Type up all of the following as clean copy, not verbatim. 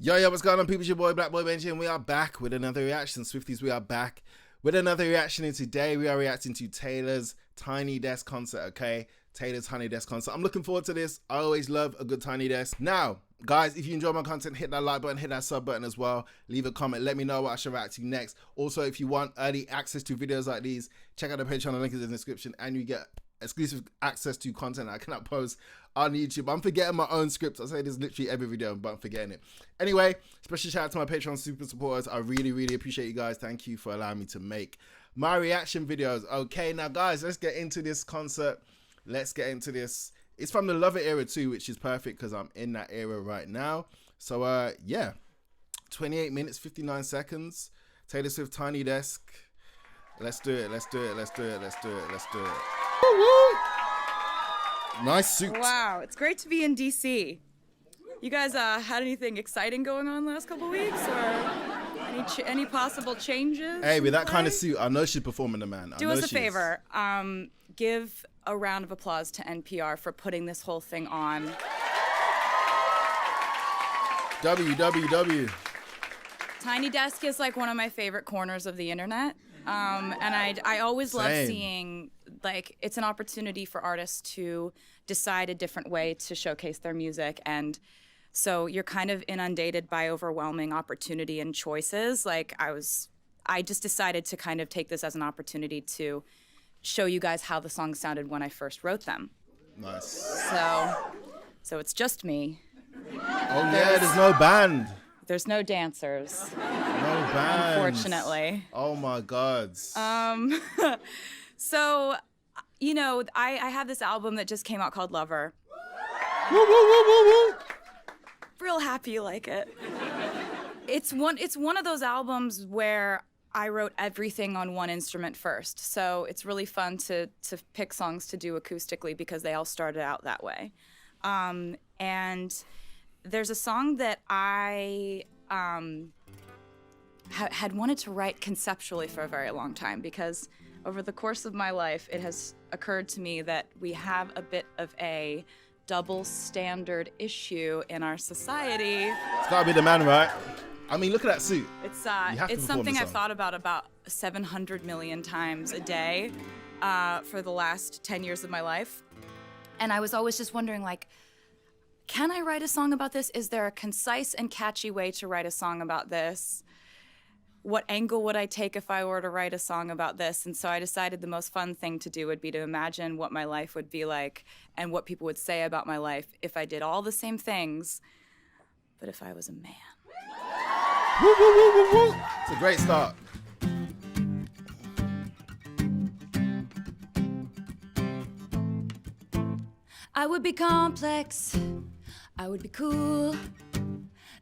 Yo, what's going on, people? It's your boy, Black Boy Benji, and we are back with another reaction. Swifties, we are back with another reaction, and today we are reacting to Taylor's Tiny Desk concert, okay? Taylor's Tiny Desk concert. I'm looking forward to this. I always love a good Tiny Desk. Now, guys, if you enjoy my content, hit that like button, hit that sub button as well. Leave a comment. Let me know what I should react to next. Also, if you want early access to videos like these, check out the Patreon. The link is in the description, and you get exclusive access to content I cannot post on YouTube. I'm forgetting my own scripts. I say this literally every video, but I'm forgetting it. Anyway, special shout out to my Patreon super supporters. I really appreciate you guys. Thank you for allowing me to make my reaction videos. Okay, now guys, let's get into this concert. Let's get into this. It's from the Lover era too, which is perfect because I'm in that era right now. So yeah, 28 minutes 59 seconds. Taylor Swift Tiny Desk. Let's do it. Let's do it. Let's do it. Let's do it. Let's do it. Woo-woo! Nice suit. Wow, it's great to be in DC. You guys had anything exciting going on last couple weeks, or any possible changes? Hey, with that kind of suit, I know she's performing the man. Do us a favor. Give a round of applause to NPR for putting this whole thing on. WWW. Tiny Desk is like one of my favorite corners of the internet. And I always love seeing, like, it's an opportunity for artists to decide a different way to showcase their music. And so you're kind of inundated by overwhelming opportunity and choices. Like, I just decided to kind of take this as an opportunity to show you guys how the songs sounded when I first wrote them. Nice. So it's just me. Oh yeah, there's no band. There's no dancers. No band. Unfortunately. Oh my God. So, you know, I have this album that just came out called Lover. Woo, woo, woo, woo, woo. Real happy you like it. It's one of those albums where I wrote everything on one instrument first. So it's really fun to pick songs to do acoustically because they all started out that way. And there's a song that I had wanted to write conceptually for a very long time, because over the course of my life, it has occurred to me that we have a bit of a double standard issue in our society. It's gotta be the man, right? I mean, look at that suit. It's something I've thought about 700 million times a day for the last 10 years of my life. And I was always just wondering, like, can I write a song about this? Is there a concise and catchy way to write a song about this? What angle would I take if I were to write a song about this? And so I decided the most fun thing to do would be to imagine what my life would be like and what people would say about my life if I did all the same things, but if I was a man. Woo, woo, woo, woo, woo. It's a great start. I would be complex, I would be cool.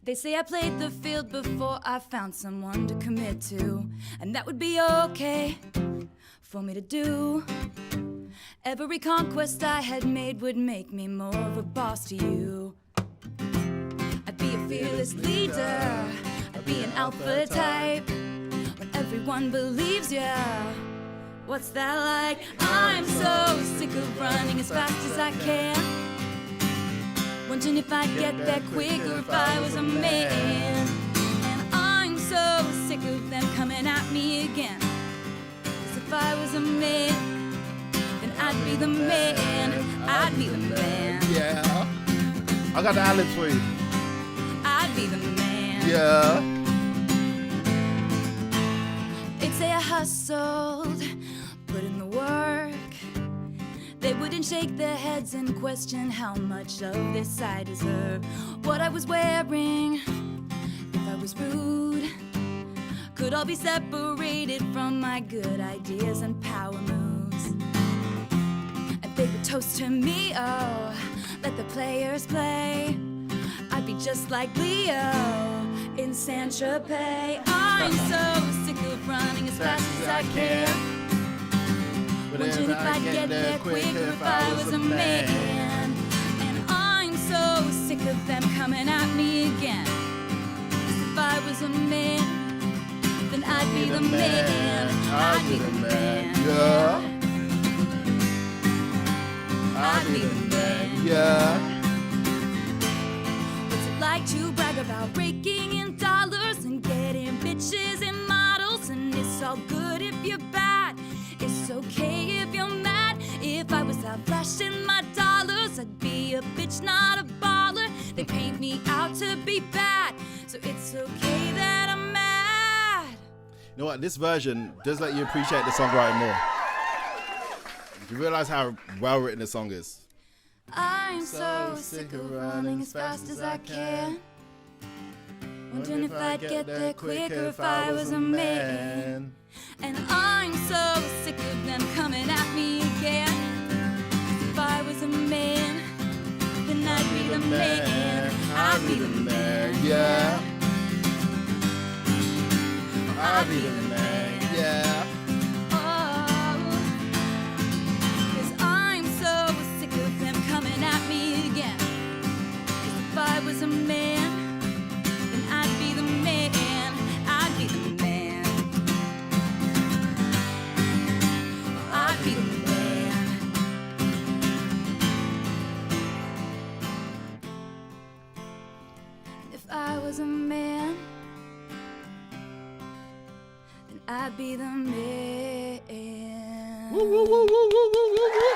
They say I played the field before I found someone to commit to, and that would be okay for me to do. Every conquest I had made would make me more of a boss to you. I'd be a fearless leader, I'd be an alpha type, when everyone believes you. What's that like? I'm so sick of running as fast as I can, wondering if I'd get there quicker if I was a man. And I'm so sick of them coming at me again, 'cause if I was a man, then I'd be the man. I'd be the man. Yeah. I got the ad-libs for you. I'd be the man. Yeah. They'd say I hustled, put in the work. They wouldn't shake their heads and question how much of this I deserve. What I was wearing, if I was rude, could all be separated from my good ideas and power moves. And they would toast to me, oh, let the players play. I'd be just like Leo in Saint-Tropez. I'm so sick of running as fast as I can, wondering if I'd get there quicker if I was a man. And I'm so sick of them coming at me again, 'cause if I was a man, then I'd be the man. I'd be the man. Yeah. I'd be the man. Yeah. What's it like to brag about breaking to be bad, so it's okay that I'm mad. You know what? This version does let you appreciate the songwriting more. You realize how well written the song is. I'm so sick of running as fast as I can. Wondering if I'd get there quicker if I was a man. And I'm so sick of them coming at me again. 'Cause if I was a man, then I'd be the man. I'd be the man, yeah. I'd be the man, yeah. Oh, 'cause I'm so sick of them coming at me again. 'Cause if I was a man, then I'd be the man. I'd be the man. I'd be the man. If I was a man, then I'd be the man. Woo, woo, woo, woo, woo, woo, woo, woo.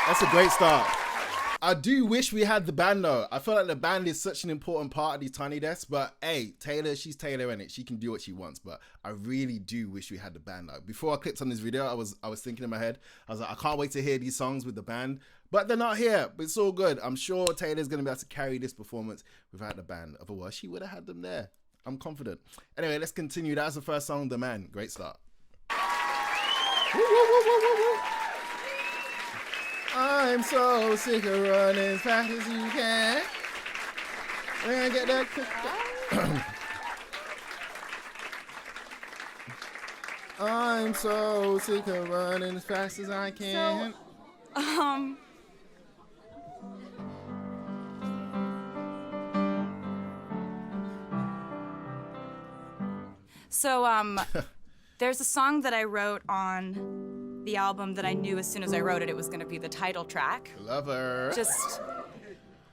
That's a great start. I do wish we had the band though. I feel like the band is such an important part of these Tiny Desks, but hey, Taylor, she's Taylor in it. She can do what she wants, but I really do wish we had the band though. Before I clicked on this video, I was thinking in my head, I was like, I can't wait to hear these songs with the band, but they're not here, but it's all good. I'm sure Taylor's gonna be able to carry this performance without the band. Otherwise, she would have had them there. I'm confident. Anyway, let's continue. That was the first song, The Man. Great start. Woo, woo, woo, woo, woo, woo. I'm so sick of running as fast as you can. When I get that quick. I'm so sick of running as fast as I can. So, there's a song that I wrote on the album that I knew as soon as I wrote it, it was going to be the title track. Lover.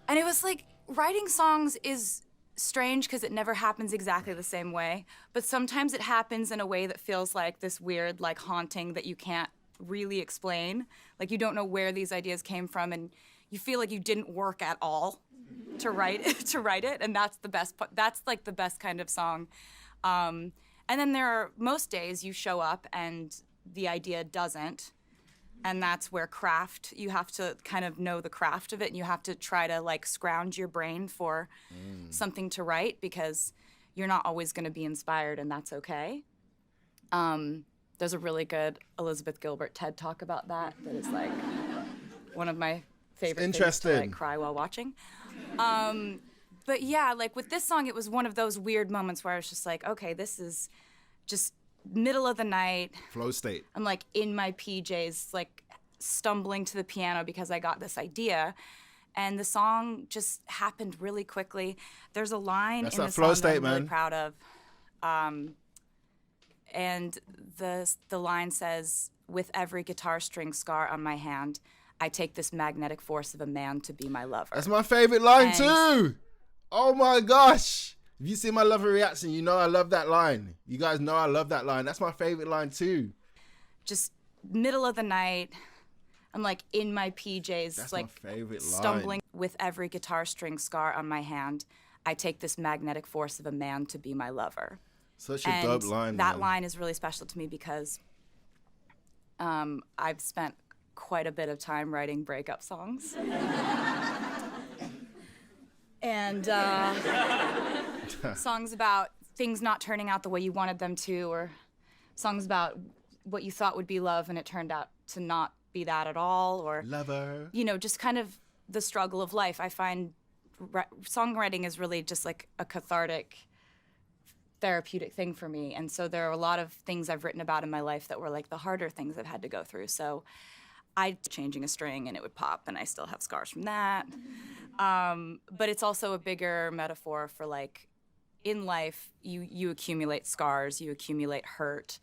And it was like, writing songs is strange because it never happens exactly the same way, but sometimes it happens in a way that feels like this weird, like, haunting that you can't really explain. Like, you don't know where these ideas came from, and you feel like you didn't work at all to write it, and that's the best part. That's like the best kind of song. And then there are most days you show up and the idea doesn't, and that's where craft, you have to kind of know the craft of it, and you have to try to like scrounge your brain for something to write, because you're not always going to be inspired, and that's okay. There's a really good Elizabeth Gilbert TED Talk about that is like one of my favorite things to like cry while watching. But yeah, like with this song, it was one of those weird moments where I was just like, okay, this is just middle of the night. Flow state. I'm like in my PJs, like stumbling to the piano because I got this idea. And the song just happened really quickly. There's a line in the song that I'm really proud of. And the line says, "With every guitar string scar on my hand, I take this magnetic force of a man to be my lover." That's my favorite line too. Oh my gosh. If you see my Lover reaction, you know I love that line. You guys know I love that line. That's my favorite line too. Just middle of the night, I'm like in my PJs, that's like my favorite stumbling. line. With every guitar string scar on my hand, I take this magnetic force of a man to be my lover. Such a dope line. That line is really special to me because I've spent quite a bit of time writing breakup songs. And songs about things not turning out the way you wanted them to, or songs about what you thought would be love and it turned out to not be that at all, or Lover. You know, just kind of the struggle of life. I find songwriting is really just like a cathartic, therapeutic thing for me. And so there are a lot of things I've written about in my life that were like the harder things I've had to go through. So I changing a string and it would pop, and I still have scars from that. But it's also a bigger metaphor for like, in life, you accumulate scars, you accumulate hurt,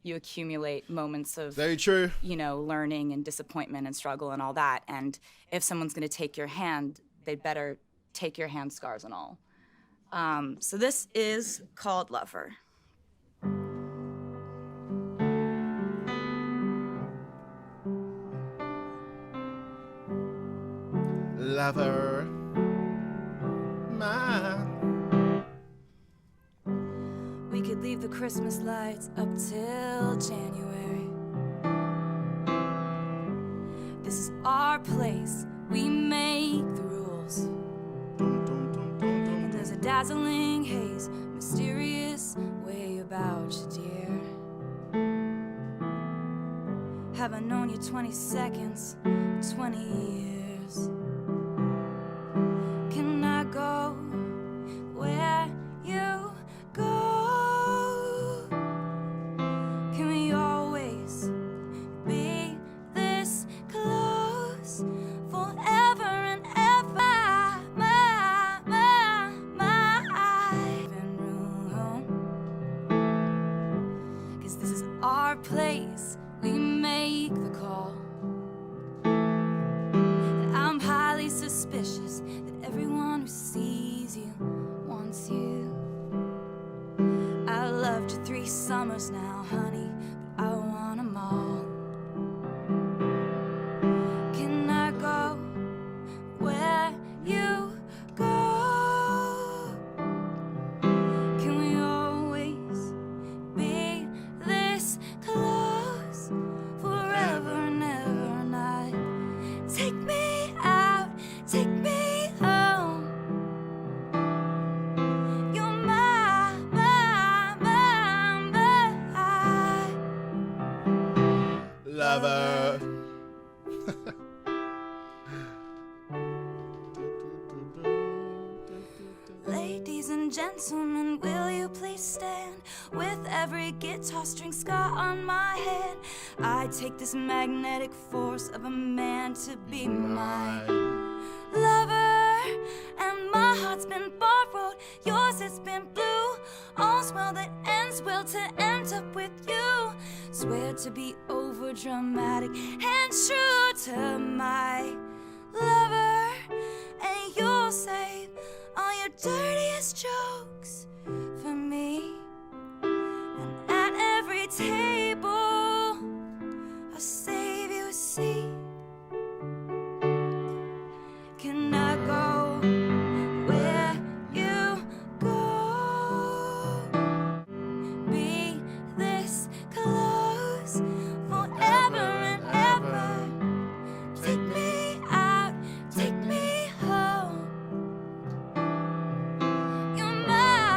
you accumulate moments of very true, you know, learning and disappointment and struggle and all that. And if someone's going to take your hand, they'd better take your hand, scars and all. So this is called Lover. Lover, my leave the Christmas lights up till January. This is our place, we make the rules. And there's a dazzling haze, mysterious way about you, dear. Have I known you 20 seconds, 20 years? Can I go where you go? Can we always be this close forever and ever? My living room. 'Cause this is our place, we make the call. I'm highly suspicious that everyone who sees you wants you. I loved you 3 summers now, honey, but I want them all. Can I go where you go? Can we always be this close forever and ever? And I take me out, take me home. You're my Lover. Ladies and gentlemen, will you please stand? With every guitar string scar on my hand, I take this magnetic force of a man to be my lover. And my heart's been borrowed, yours has been blue. All's well that ends well to end up with you. Swear to be over dramatic and true to my lover. And you'll save all your dirtiest jokes for me. And at every table, I'll save you a seat. Can I go where you go? Be this close forever and ever. Take me out, take me home. You're my.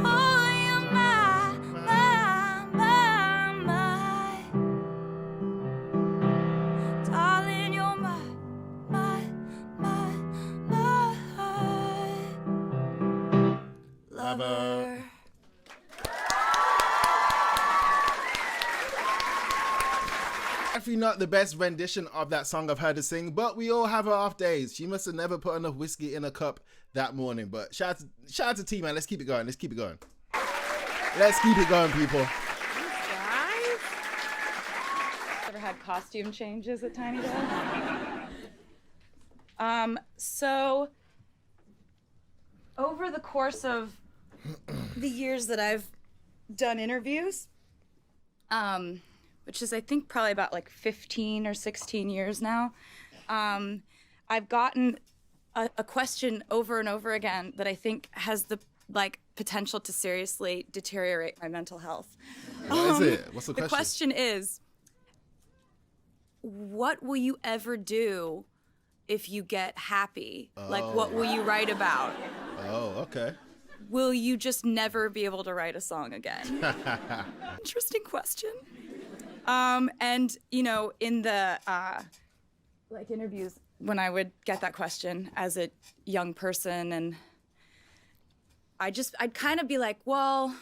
Oh, you're my. Darling, you're my. Lover. Definitely not the best rendition of that song I've heard her sing, but we all have our off days. She must have never put enough whiskey in a cup that morning. But shout out to T, man. Let's keep it going. Let's keep it going. Let's keep it going, people. Guys, ever had costume changes at Tiny Desk? So over the course of the years that I've done interviews, which is I think probably about like 15 or 16 years now, I've gotten a question over and over again that I think has the potential to seriously deteriorate my mental health. What is it? What's the question? The question is, what will you ever do if you get happy? Like, what will you write about? Oh, okay. Will you just never be able to write a song again? Interesting question. And, you know, in the interviews, when I would get that question as a young person, and I'd kind of be like, well,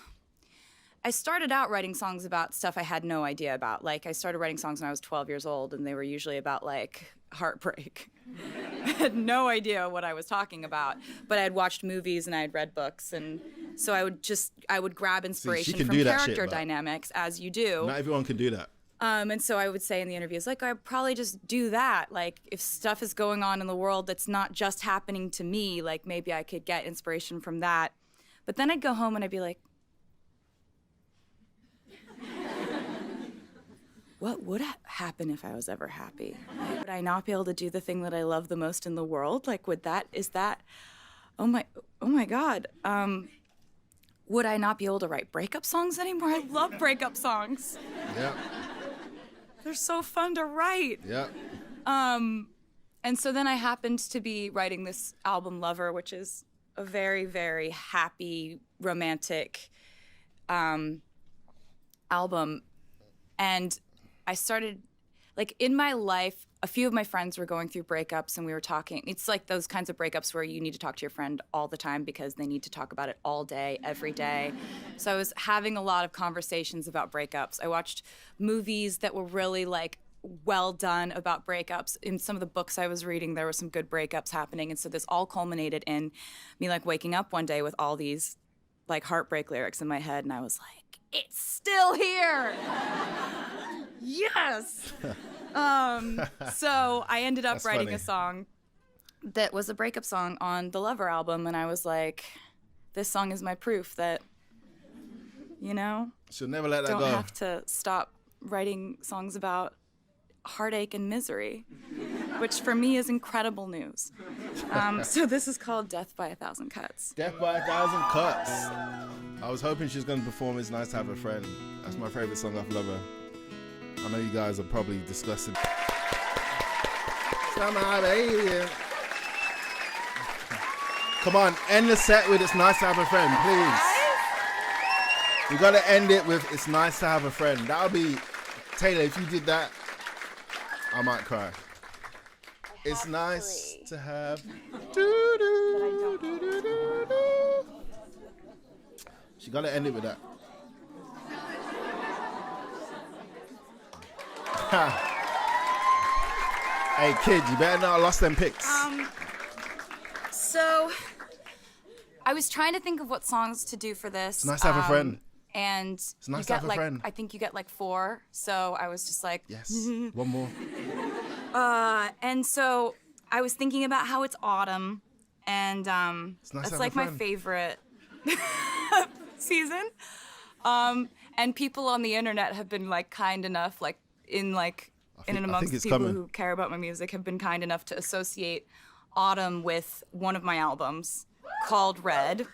I started out writing songs about stuff I had no idea about. Like, I started writing songs when I was 12 years old, and they were usually about, like, heartbreak. I had no idea what I was talking about, but I had watched movies and I had read books, and so I would grab inspiration from character dynamics, as you do. Not everyone can do that. And so I would say in the interviews, like, I'd probably just do that. Like, if stuff is going on in the world that's not just happening to me, like, maybe I could get inspiration from that. But then I'd go home and I'd be like, what would happen if I was ever happy? would I not be able to do the thing that I love the most in the world? Like, oh my God. Would I not be able to write breakup songs anymore? I love breakup songs. Yeah. They're so fun to write. Yeah. And so then I happened to be writing this album, Lover, which is a very, very happy, romantic album. And I started, like, in my life, a few of my friends were going through breakups and we were talking. It's like those kinds of breakups where you need to talk to your friend all the time because they need to talk about it all day, every day. So I was having a lot of conversations about breakups. I watched movies that were really, like, well done about breakups. In some of the books I was reading, there were some good breakups happening. And so this all culminated in me, like, waking up one day with all these, like, heartbreak lyrics in my head. And I was like, it's still here. Yes. So I ended up That's writing funny. a song that was a breakup song on the Lover album. And I was like, this song is my proof that, you know, She'll never let that don't go. have to stop writing songs about heartache and misery, which for me is incredible news. So this is called Death by 1,000 Cuts. Death by 1,000 Cuts. I was hoping she was going to perform It's Nice to Have a Friend. That's my favorite song off Lover. I know you guys are probably disgusted. Come on, end the set with It's Nice to Have a Friend, please. We got to end it with It's Nice to Have a Friend. That'll be, Taylor, if you did that, I might cry. It's nice to have. She got to end it with that. Hey, kid, you better not have lost them pics. So I was trying to think of what songs to do for this. It's nice to have a friend. And It's nice you to get have a like, friend. I think you get like 4. So I was just like, Yes, one more. and so I was thinking about how it's autumn, and nice to that's have like a my friend. favorite season. And people on the internet have been like kind enough, like in and I think amongst it's people coming. who care about my music, have been kind enough to associate autumn with one of my albums called Red.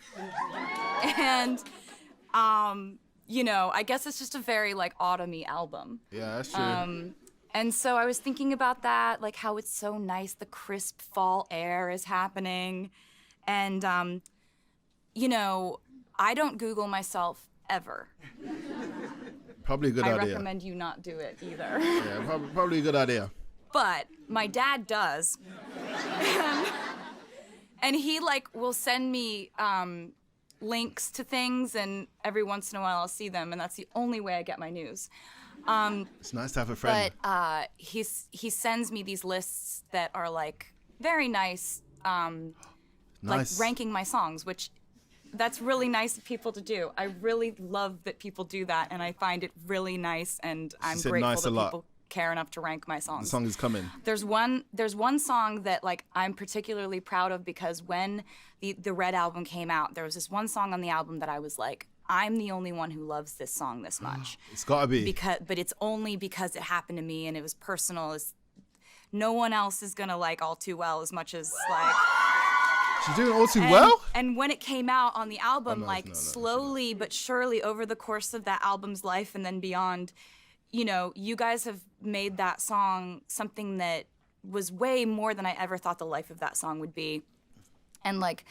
And you know, I guess it's just a very like autumny album. Yeah, that's true. And so I was thinking about that, like how it's so nice, the crisp fall air is happening. And, you know, I don't Google myself ever. Probably a good I idea. recommend you not do it either. Yeah, probably a good idea. But my dad does. And he like will send me links to things, and every once in a while I'll see them, and that's the only way I get my news. It's nice to have a friend. But he sends me these lists that are like very nice, Nice. like ranking my songs, which that's really nice of people to do. I really love that people do that, and I find it really nice, and I'm said grateful nice that a lot. people care enough to rank my The songs. song is coming. There's one song that like I'm particularly proud of, because when the Red album came out, there was this one song on the album that I was like, I'm the only one who loves this song this much. It's got to be. But it's only because it happened to me and it was personal. No one else is gonna like All Too Well as much as like. She's doing all too well? And when it came out on the album, no, like no, slowly but surely over the course of that album's life and then beyond, you know, you guys have made that song something that was way more than I ever thought the life of that song would be. And like,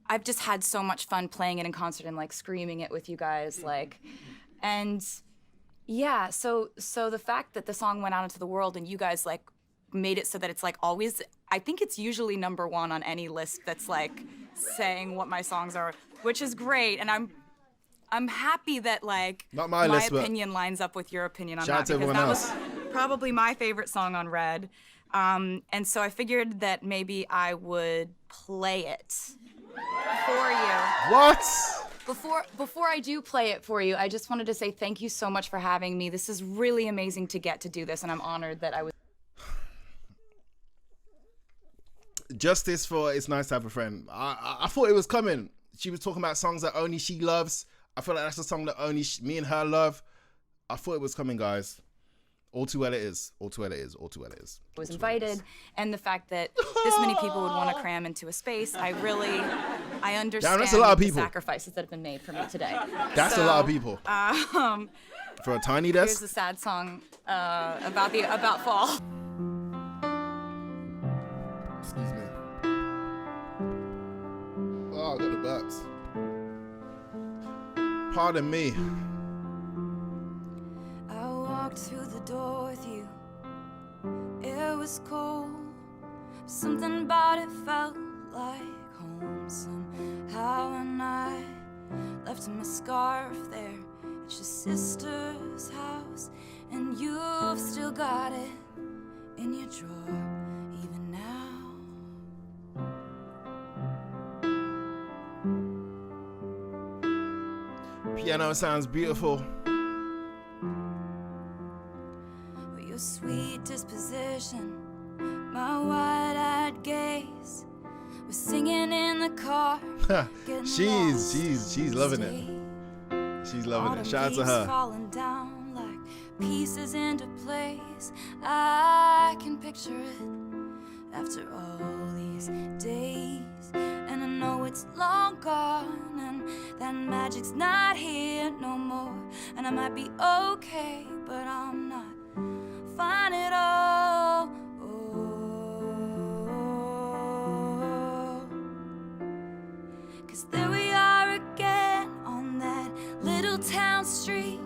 I've just had so much fun playing it in concert and like screaming it with you guys, like, and yeah, so the fact that the song went out into the world and you guys like made it so that it's like always, I think it's usually number 1 on any list that's like saying what my songs are, which is great. And I'm happy that like Not my list, but opinion lines up with your opinion on shout out that, to because everyone that else. was probably my favorite song on Red. And so I figured that maybe I would play it for you. What? Before I do play it for you, I just wanted to say thank you so much for having me. This is really amazing to get to do this, and I'm honored that I was. Justice for It's Nice to Have a Friend. I thought it was coming. She was talking about songs that only she loves. I feel like that's a song that only me and her love. I thought it was coming, guys. All too well it is. All too well it is. All too well it is. Was invited, and the fact that this many people would want to cram into a space, I understand that's a lot of the people. sacrifices that have been made for me today. That's a lot of people. For a tiny desk. Here's a sad song about fall. Excuse me. Oh, I got the burps. Pardon me. I walked through the door with you. It was cold. Something about it felt like home somehow. And I left my scarf there at your sister's house. And you've still got it in your drawer even now. Piano sounds beautiful. With your sweet disposition, my wide-eyed gaze was singing in the car. She's loving it. She's loving it. Shout out to her. Falling down like pieces into place. I can picture it after all these days. And I know it's long gone, and that magic's not here no more. And I might be okay, but I'm not fine at all. Cause there we are again on that little town street.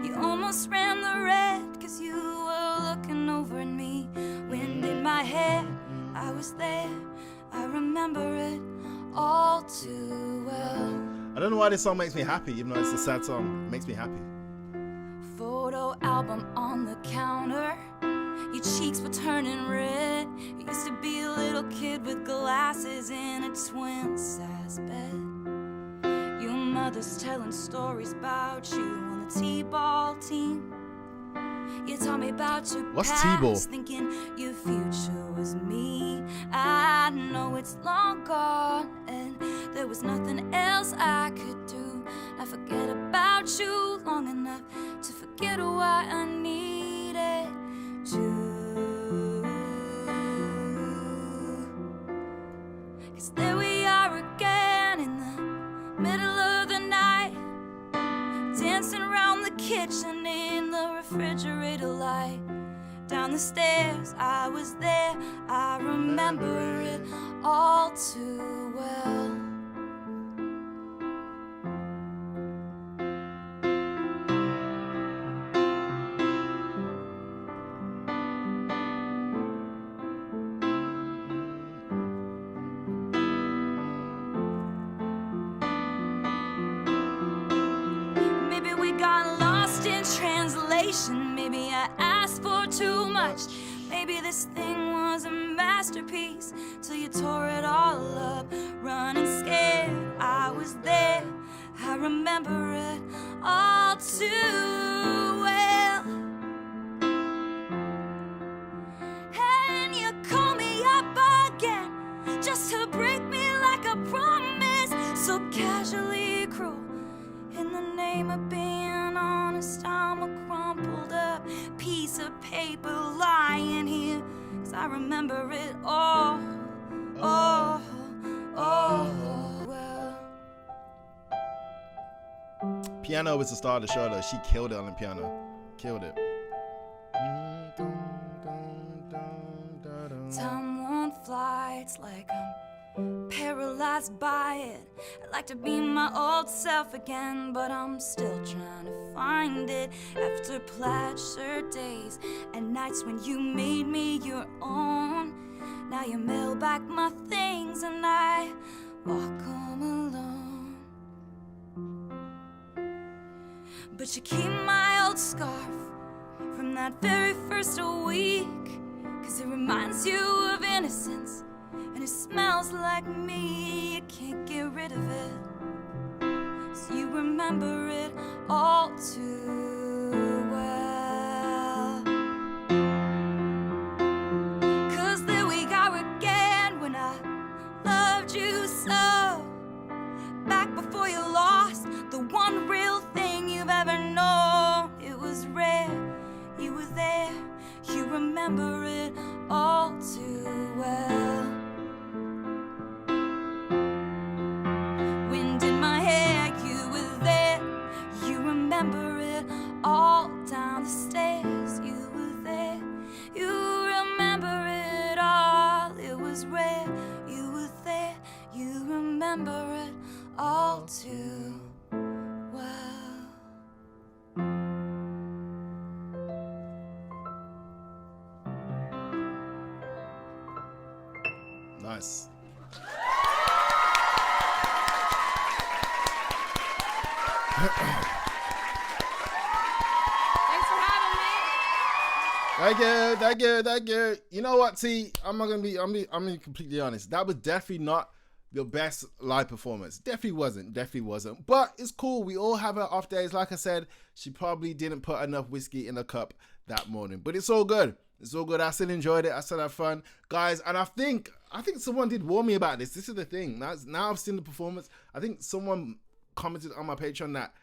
You almost ran the red cause you were looking over at me. Wind in my hair, I was there. I remember it all too well. I don't know why this song makes me happy, even though it's a sad song. It makes me happy. Photo album on the counter. Your cheeks were turning red. You used to be a little kid with glasses in a twin-size bed. Your mother's telling stories about you on the T-ball team. You told me about your What's past, T-ball? thinking your future was me. I know it's long gone, and there was nothing else I could do. I forget about you long enough to forget why I needed you. Cause there we are again in the middle of the night, dancing around the kitchen in the refrigerator light. Down the stairs, I was there. I remember it all too well. Maybe we got lost in translation. Maybe I asked for too much. Maybe this thing was a masterpiece till you tore it all up. Running scared, I was there. I remember it all too well. And you call me up again just to break me like a promise, so casually cruel. In the name of being honest, I'm a crumpled up piece of paper lying here. Cause I remember it all, well. Piano was the star of the show though. She killed it on the piano. Killed it. Time won't fly, it's like I'm paralyzed by it. I'd like to be my old self again, but I'm still trying to find it. After plaid shirt days and nights when you made me your own, now you mail back my things and I walk home alone. But you keep my old scarf from that very first week, cause it reminds you of innocence, and it smells like me. You can't get rid of it, so you remember it all too well. Cause there we are again when I loved you so. Back before you lost the one real thing you've ever known. It was rare, you were remember it all too well. Wind in my hair, you were there. You remember it all down the stairs. You were there. You remember it all. It was rare. You were there. You remember it all too well. Nice. Thanks for having me. Thank you. You know what, T? I'm gonna be completely honest. That was definitely not the best live performance. Definitely wasn't. But it's cool. We all have our off days. Like I said, she probably didn't put enough whiskey in the cup that morning. But it's all good. I still enjoyed it. I still had fun, guys. And I think someone did warn me about this. This is the thing. Now I've seen the performance. I think someone commented on my Patreon that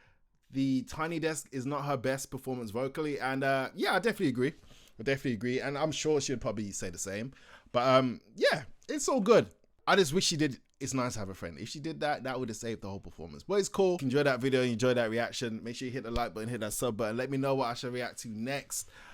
the Tiny Desk is not her best performance vocally. And yeah, I definitely agree. And I'm sure she'd probably say the same. But yeah, it's all good. I just wish she did It's Nice to Have a Friend. If she did that, that would have saved the whole performance. But it's cool. Enjoy that video, enjoy that reaction. Make sure you hit the like button, hit that sub button. Let me know what I should react to next.